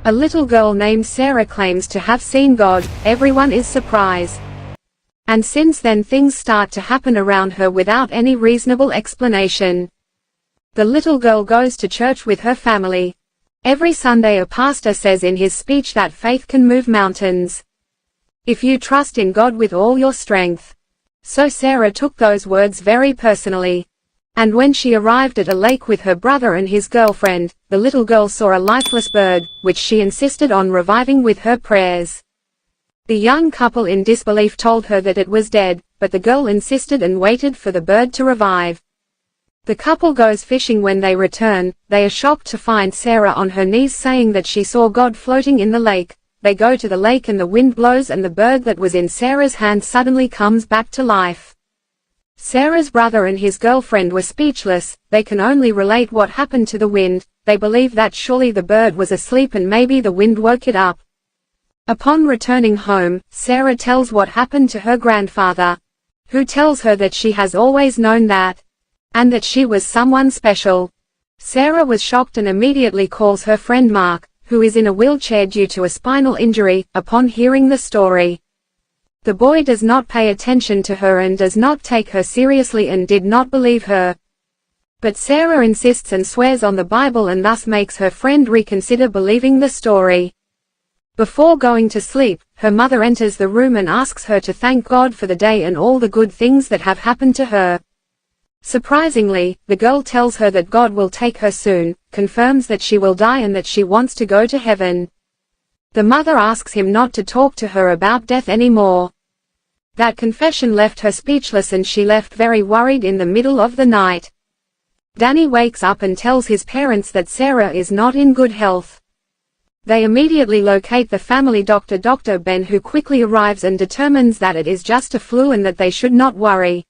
A little girl named Sarah claims to have seen God. Everyone is surprised. And since then things start to happen around her without any reasonable explanation. The little girl goes to church with her family. Every Sunday a pastor says in his speech that faith can move mountains. If you trust in God with all your strength. So Sarah took those words very personally. And when she arrived at a lake with her brother and his girlfriend, the little girl saw a lifeless bird, which she insisted on reviving with her prayers. The young couple in disbelief told her that it was dead, but the girl insisted and waited for the bird to revive. The couple goes fishing. When they return, they are shocked to find Sarah on her knees saying that she saw God floating in the lake. They go to the lake and the wind blows and the bird that was in Sarah's hand suddenly comes back to life. Sarah's brother and his girlfriend were speechless. They can only relate what happened to the wind. They believe that surely the bird was asleep and maybe the wind woke it up. Upon returning home, Sarah tells what happened to her grandfather, who tells her that she has always known that, and that she was someone special. Sarah was shocked and immediately calls her friend Mark, who is in a wheelchair due to a spinal injury, upon hearing the story. The boy does not pay attention to her and does not take her seriously and did not believe her. But Sarah insists and swears on the Bible and thus makes her friend reconsider believing the story. Before going to sleep, her mother enters the room and asks her to thank God for the day and all the good things that have happened to her. Surprisingly, the girl tells her that God will take her soon, confirms that she will die and that she wants to go to heaven. The mother asks him not to talk to her about death anymore. That confession left her speechless and she left very worried in the middle of the night. Danny wakes up and tells his parents that Sarah is not in good health. They immediately locate the family doctor, Dr. Ben, who quickly arrives and determines that it is just a flu and that they should not worry.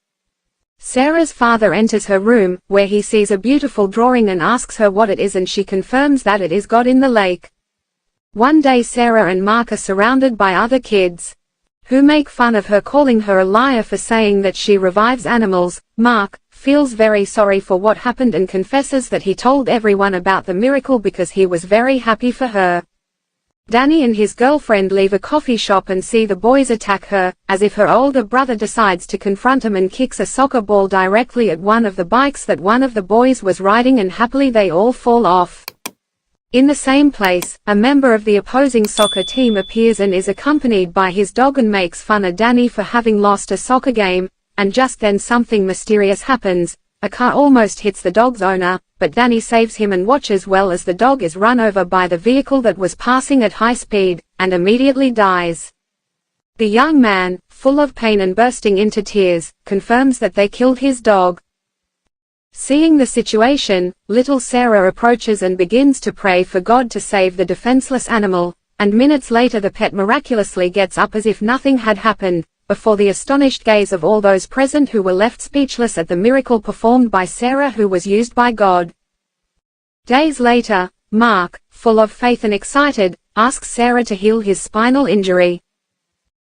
Sarah's father enters her room, where he sees a beautiful drawing and asks her what it is, and she confirms that it is God in the lake. One day Sarah and Mark are surrounded by other kids, who make fun of her, calling her a liar for saying that she revives animals. Mark feels very sorry for what happened and confesses that he told everyone about the miracle because he was very happy for her. Danny and his girlfriend leave a coffee shop and see the boys attack her, as if her older brother decides to confront him and kicks a soccer ball directly at one of the bikes that one of the boys was riding, and happily they all fall off. In the same place, a member of the opposing soccer team appears and is accompanied by his dog and makes fun of Danny for having lost a soccer game, and just then something mysterious happens. A car almost hits the dog's owner, but Danny saves him and watches well as the dog is run over by the vehicle that was passing at high speed, and immediately dies. The young man, full of pain and bursting into tears, confirms that they killed his dog. Seeing the situation, little Sarah approaches and begins to pray for God to save the defenseless animal, and minutes later the pet miraculously gets up as if nothing had happened, before the astonished gaze of all those present who were left speechless at the miracle performed by Sarah, who was used by God. Days later, Mark, full of faith and excited, asks Sarah to heal his spinal injury.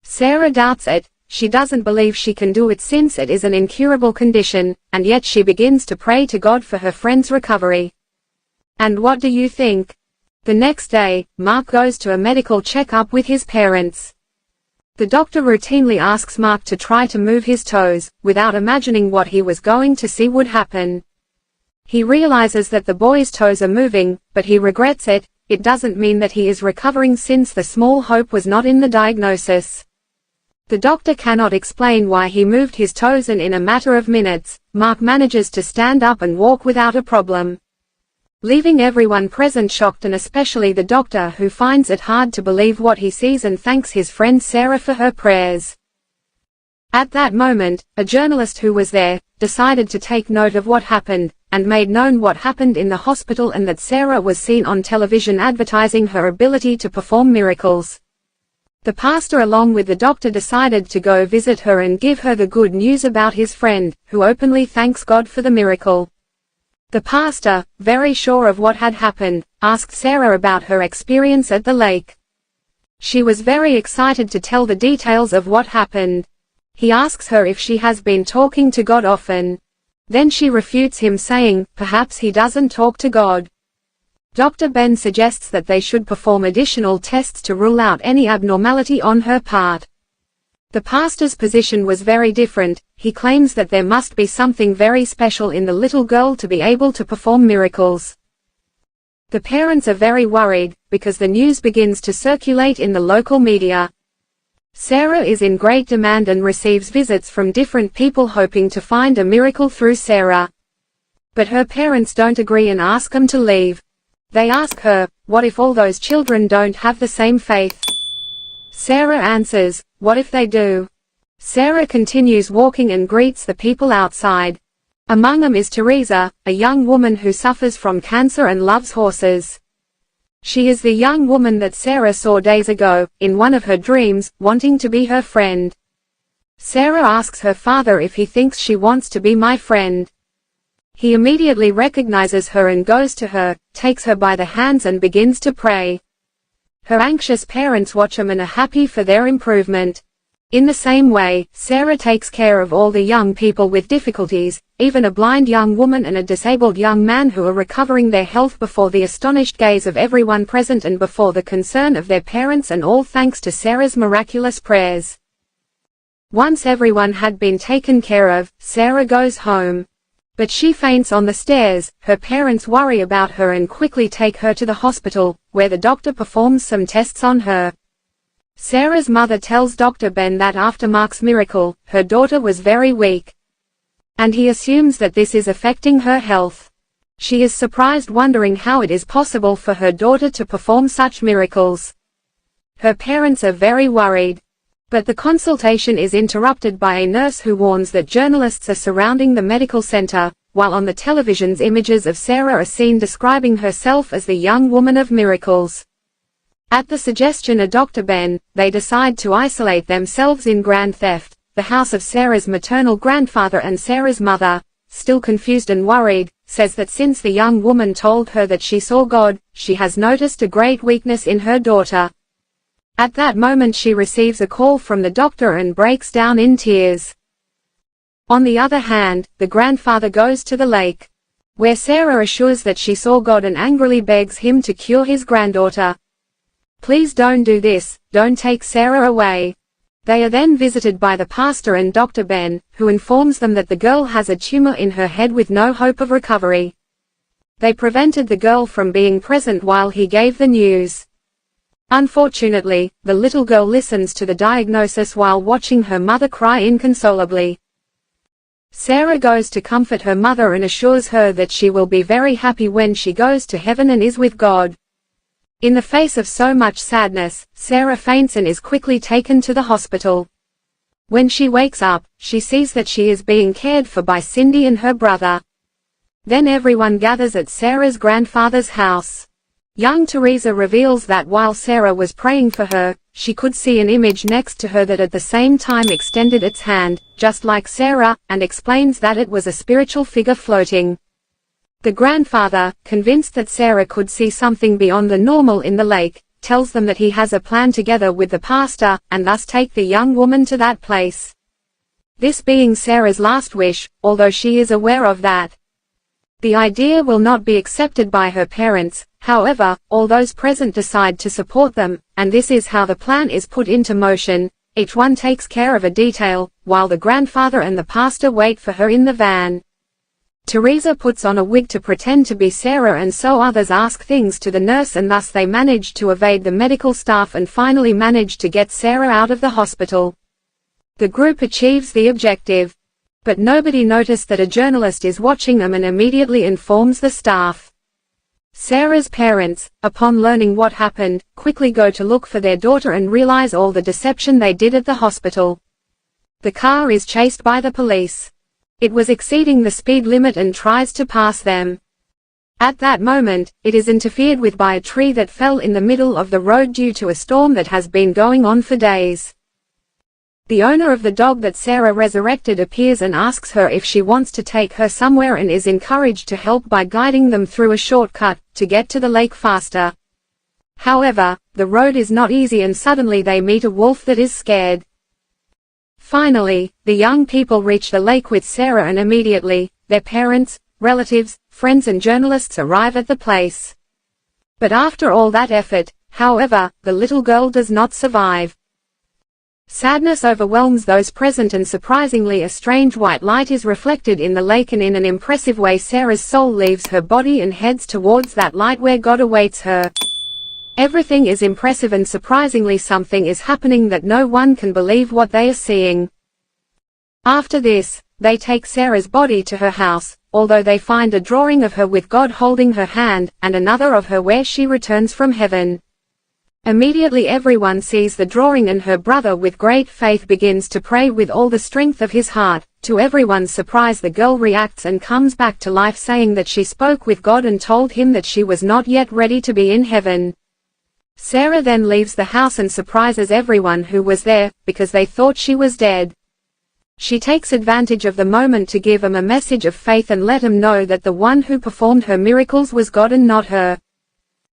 Sarah doubts it. She doesn't believe she can do it since it is an incurable condition, and yet she begins to pray to God for her friend's recovery. And what do you think? The next day, Mark goes to a medical checkup with his parents. The doctor routinely asks Mark to try to move his toes, without imagining what he was going to see would happen. He realizes that the boy's toes are moving, but he regrets it. It doesn't mean that he is recovering, since the small hope was not in the diagnosis. The doctor cannot explain why he moved his toes, and in a matter of minutes, Mark manages to stand up and walk without a problem, leaving everyone present shocked, and especially the doctor, who finds it hard to believe what he sees and thanks his friend Sarah for her prayers. At that moment, a journalist who was there, decided to take note of what happened, and made known what happened in the hospital and that Sarah was seen on television advertising her ability to perform miracles. The pastor along with the doctor decided to go visit her and give her the good news about his friend, who openly thanks God for the miracle. The pastor, very sure of what had happened, asked Sarah about her experience at the lake. She was very excited to tell the details of what happened. He asks her if she has been talking to God often. Then she refutes him, saying, perhaps he doesn't talk to God. Dr. Ben suggests that they should perform additional tests to rule out any abnormality on her part. The pastor's position was very different. He claims that there must be something very special in the little girl to be able to perform miracles. The parents are very worried, because the news begins to circulate in the local media. Sarah is in great demand and receives visits from different people hoping to find a miracle through Sarah. But her parents don't agree and ask them to leave. They ask her, what if all those children don't have the same faith? Sarah answers, what if they do? Sarah continues walking and greets the people outside. Among them is Teresa, a young woman who suffers from cancer and loves horses. She is the young woman that Sarah saw days ago, in one of her dreams, wanting to be her friend. Sarah asks her father if he thinks she wants to be my friend. He immediately recognizes her and goes to her, takes her by the hands and begins to pray. Her anxious parents watch them and are happy for their improvement. In the same way, Sarah takes care of all the young people with difficulties, even a blind young woman and a disabled young man who are recovering their health before the astonished gaze of everyone present and before the concern of their parents, and all thanks to Sarah's miraculous prayers. Once everyone had been taken care of, Sarah goes home. But she faints on the stairs. Her parents worry about her and quickly take her to the hospital, where the doctor performs some tests on her. Sarah's mother tells Dr. Ben that after Mark's miracle, her daughter was very weak. And he assumes that this is affecting her health. She is surprised, wondering how it is possible for her daughter to perform such miracles. Her parents are very worried. But the consultation is interrupted by a nurse who warns that journalists are surrounding the medical center, while on the televisions images of Sarah are seen describing herself as the young woman of miracles. At the suggestion of Dr. Ben, they decide to isolate themselves in Grand Theft, the house of Sarah's maternal grandfather, and Sarah's mother, still confused and worried, says that since the young woman told her that she saw God, she has noticed a great weakness in her daughter. At that moment she receives a call from the doctor and breaks down in tears. On the other hand, the grandfather goes to the lake, where Sarah assures that she saw God and angrily begs him to cure his granddaughter. Please don't do this, don't take Sarah away. They are then visited by the pastor and Dr. Ben, who informs them that the girl has a tumor in her head with no hope of recovery. They prevented the girl from being present while he gave the news. Unfortunately, the little girl listens to the diagnosis while watching her mother cry inconsolably. Sarah goes to comfort her mother and assures her that she will be very happy when she goes to heaven and is with God. In the face of so much sadness, Sarah faints and is quickly taken to the hospital. When she wakes up, she sees that she is being cared for by Cindy and her brother. Then everyone gathers at Sarah's grandfather's house. Young Teresa reveals that while Sarah was praying for her, she could see an image next to her that at the same time extended its hand, just like Sarah, and explains that it was a spiritual figure floating. The grandfather, convinced that Sarah could see something beyond the normal in the lake, tells them that he has a plan together with the pastor, and thus take the young woman to that place. This being Sarah's last wish, although she is aware of that. The idea will not be accepted by her parents. However, all those present decide to support them, and this is how the plan is put into motion. Each one takes care of a detail, while the grandfather and the pastor wait for her in the van. Teresa puts on a wig to pretend to be Sarah, and so others ask things to the nurse, and thus they manage to evade the medical staff and finally manage to get Sarah out of the hospital. The group achieves the objective. But nobody noticed that a journalist is watching them and immediately informs the staff. Sarah's parents, upon learning what happened, quickly go to look for their daughter and realize all the deception they did at the hospital. The car is chased by the police. It was exceeding the speed limit and tries to pass them. At that moment, it is interfered with by a tree that fell in the middle of the road due to a storm that has been going on for days. The owner of the dog that Sarah resurrected appears and asks her if she wants to take her somewhere, and is encouraged to help by guiding them through a shortcut, to get to the lake faster. However, the road is not easy and suddenly they meet a wolf that is scared. Finally, the young people reach the lake with Sarah and immediately, their parents, relatives, friends and journalists arrive at the place. But after all that effort, however, the little girl does not survive. Sadness overwhelms those present, and surprisingly a strange white light is reflected in the lake, and in an impressive way Sarah's soul leaves her body and heads towards that light where God awaits her. Everything is impressive, and surprisingly something is happening that no one can believe what they are seeing. After this, they take Sarah's body to her house, although they find a drawing of her with God holding her hand, and another of her where she returns from heaven. Immediately everyone sees the drawing, and her brother with great faith begins to pray with all the strength of his heart. To everyone's surprise, the girl reacts and comes back to life, saying that she spoke with God and told him that she was not yet ready to be in heaven. Sarah then leaves the house and surprises everyone who was there, because they thought she was dead. She takes advantage of the moment to give them a message of faith and let them know that the one who performed her miracles was God and not her.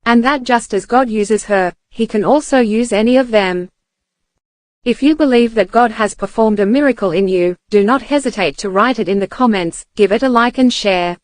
And that just as God uses her, He can also use any of them. If you believe that God has performed a miracle in you, do not hesitate to write it in the comments, give it a like and share.